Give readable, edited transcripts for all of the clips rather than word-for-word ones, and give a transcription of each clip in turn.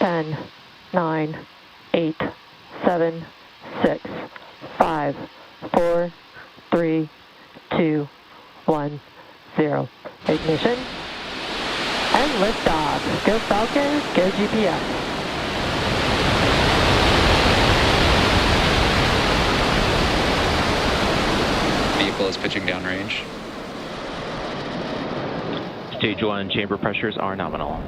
10, 9, 8, 7, 6, 5, 4, 3, 2, 1, 0. Ignition and liftoff. Go Falcon, go GPS. Vehicle is pitching downrange. Stage 1 chamber pressures are nominal.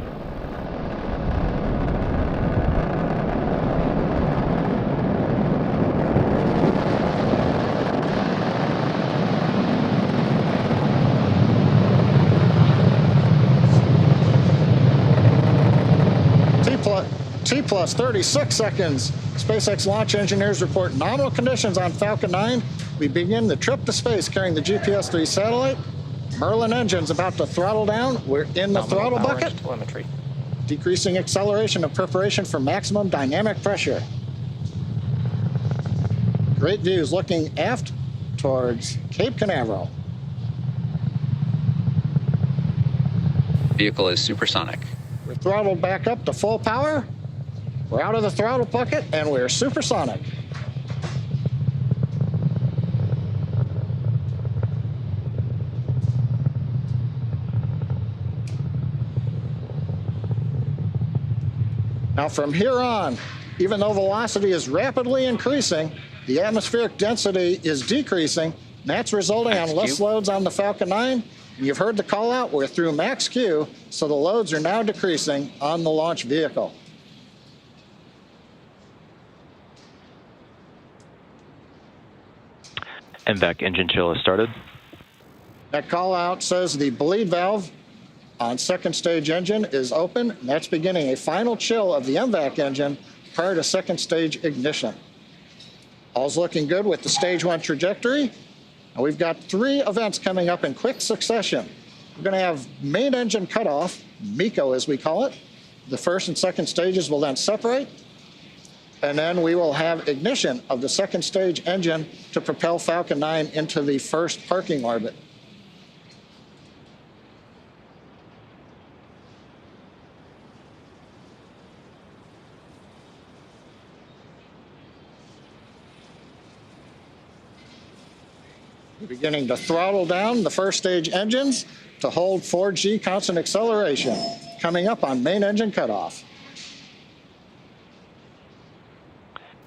T plus 36 seconds. SpaceX launch engineers report nominal conditions on Falcon 9. We begin the trip to space carrying the GPS-3 satellite. Merlin engine's about to throttle down. We're in the throttle bucket. Telemetry. Decreasing acceleration in preparation for maximum dynamic pressure. Great views looking aft towards Cape Canaveral. Vehicle is supersonic. We're throttled back up to full power. We're out of the throttle bucket and we're supersonic. Now from here on, even though velocity is rapidly increasing, the atmospheric density is decreasing. That's resulting on less loads on the Falcon 9. And you've heard the call out, we're through max Q, so the loads are now decreasing on the launch vehicle. MVAC engine chill has started. That call out says the bleed valve on second stage engine is open, and that's beginning a final chill of the MVAC engine prior to second stage ignition. All's looking good with the stage 1 trajectory. And we've got 3 events coming up in quick succession. We're going to have main engine cutoff, MECO as we call it. The first and second stages will then separate. And then we will have ignition of the second stage engine to propel Falcon 9 into the first parking orbit. We're beginning to throttle down the first stage engines to hold 4G constant acceleration, coming up on main engine cutoff.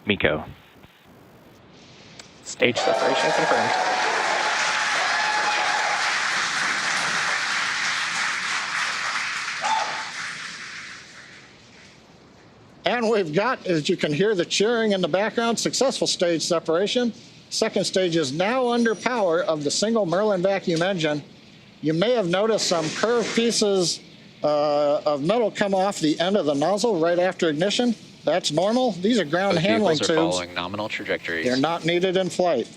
MECO. Stage separation confirmed. And we've got, as you can hear the cheering in the background, successful stage separation. Second stage is now under power of the single Merlin vacuum engine. You may have noticed some curved pieces of metal come off the end of the nozzle right after ignition. That's normal. These are ground handling tubes. Vehicles are following nominal trajectories. They're not needed in flight.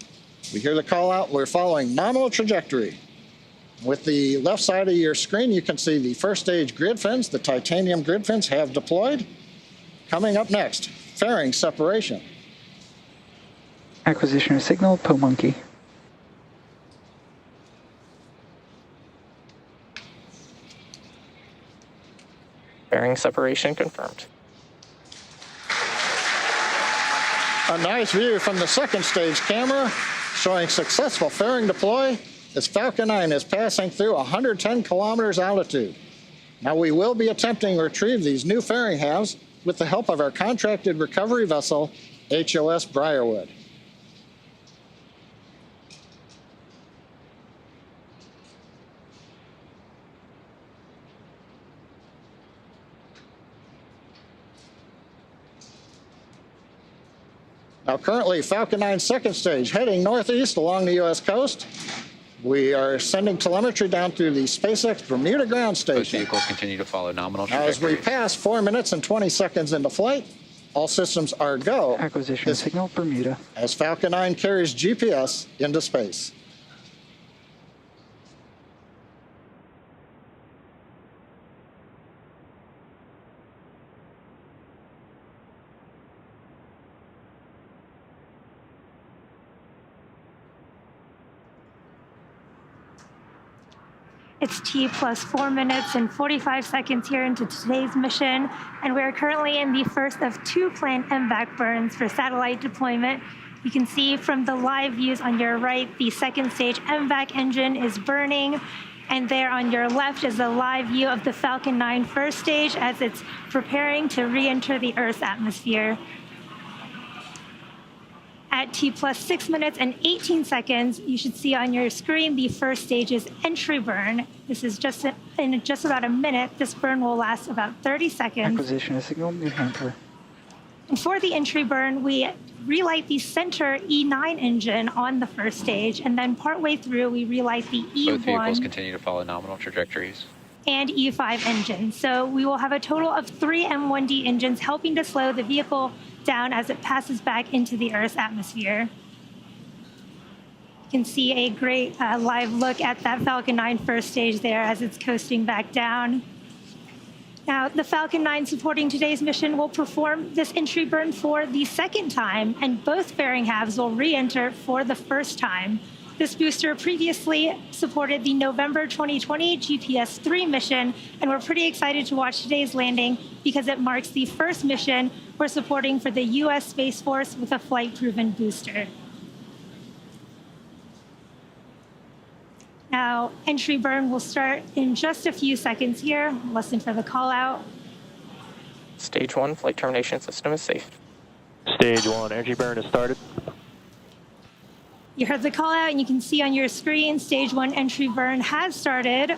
We hear the call out. We're following nominal trajectory. With the left side of your screen, you can see the first stage grid fins. The titanium grid fins have deployed. Coming up next, fairing separation. Acquisition of signal, PoMonkey. Bearing separation confirmed. A nice view from the second stage camera showing successful fairing deploy as Falcon 9 is passing through 110 kilometers altitude. Now we will be attempting to retrieve these new fairing halves with the help of our contracted recovery vessel, HOS Briarwood. Now currently Falcon 9 second stage heading northeast along the U.S. coast. We are sending telemetry down through the SpaceX Bermuda ground station. Both vehicles continue to follow nominal trajectory. Now as we pass 4 minutes and 20 seconds into flight, all systems are go. Acquisition signal Bermuda. As Falcon 9 carries GPS into space. It's T plus 4 minutes and 45 seconds here into today's mission, and we're currently in the first of 2 planned MVAC burns for satellite deployment. You can see from the live views on your right, the second stage MVAC engine is burning, and there on your left is a live view of the Falcon 9 first stage as it's preparing to re-enter the Earth's atmosphere. At T plus 6 minutes and 18 seconds, you should see on your screen the first stage's entry burn. This is in just about a minute. This burn will last about 30 seconds. Acquisition of signal, New Hampshire. And for the entry burn, we relight the center E9 engine on the first stage, and then partway through, we relight the E1 Both vehicles continue to follow nominal trajectories. and E5 engines. So we will have a total of 3 M1D engines helping to slow the vehicle down as it passes back into the Earth's atmosphere. You can see a great live look at that Falcon 9 first stage there as it's coasting back down. Now, the Falcon 9 supporting today's mission will perform this entry burn for the second time, and both fairing halves will re-enter for the first time. This booster previously supported the November 2020 GPS-3 mission, and we're pretty excited to watch today's landing because it marks the first mission we're supporting for the U.S. Space Force with a flight-proven booster. Now, entry burn will start in just a few seconds here. Listen for the call out. Stage 1 flight termination system is safe. Stage 1 entry burn has started. You heard the call out, and you can see on your screen, stage 1 entry burn has started.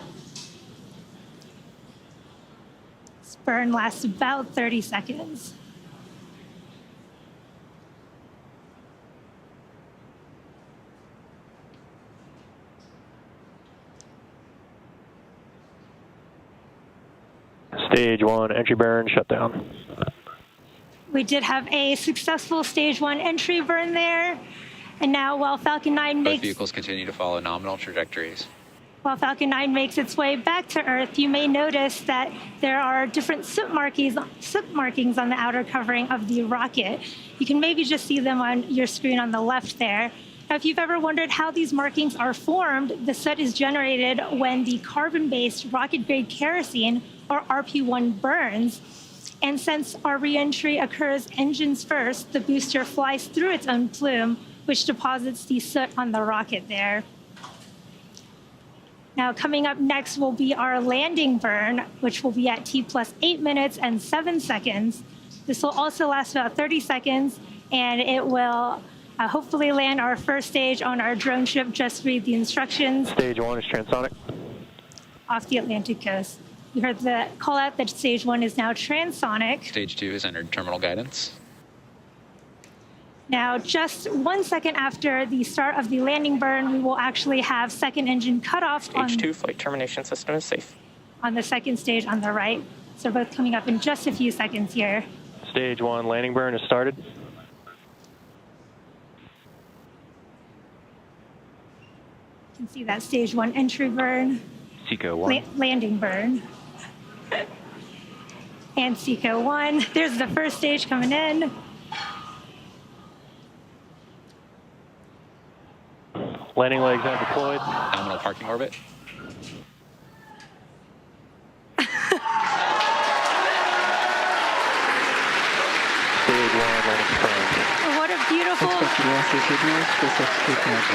This burn lasts about 30 seconds. Stage 1 entry burn shut down. We did have a successful stage 1 entry burn there. And now while Falcon 9 Both makes vehicles continue to follow nominal trajectories. While Falcon 9 makes its way back to Earth, you may notice that there are different soot markings on the outer covering of the rocket. You can maybe just see them on your screen on the left there. Now, if you've ever wondered how these markings are formed, the soot is generated when the carbon-based rocket-grade kerosene, or RP1, burns. And since our reentry occurs engines first, the booster flies through its own plume, which deposits the soot on the rocket there. Now, coming up next will be our landing burn, which will be at T plus 8 minutes and 7 seconds. This will also last about 30 seconds, and it will hopefully land our first stage on our drone ship. Just read the instructions. Stage 1 is transonic. Off the Atlantic coast. You heard the call out that stage 1 is now transonic. Stage 2 has entered terminal guidance. Now, just 1 second after the start of the landing burn, we will actually have second engine cut off Stage 2 flight termination system is safe. on the second stage on the right. So both coming up in just a few seconds here. Stage 1 landing burn has started. You can see that stage 1 entry burn, Seco 1. landing burn, and Seco 1. There's the first stage coming in. Landing legs now deployed. Nominal parking orbit. Stage 1 landing confirmed. What a beautiful Expect velocity signals, SpaceX 2.0.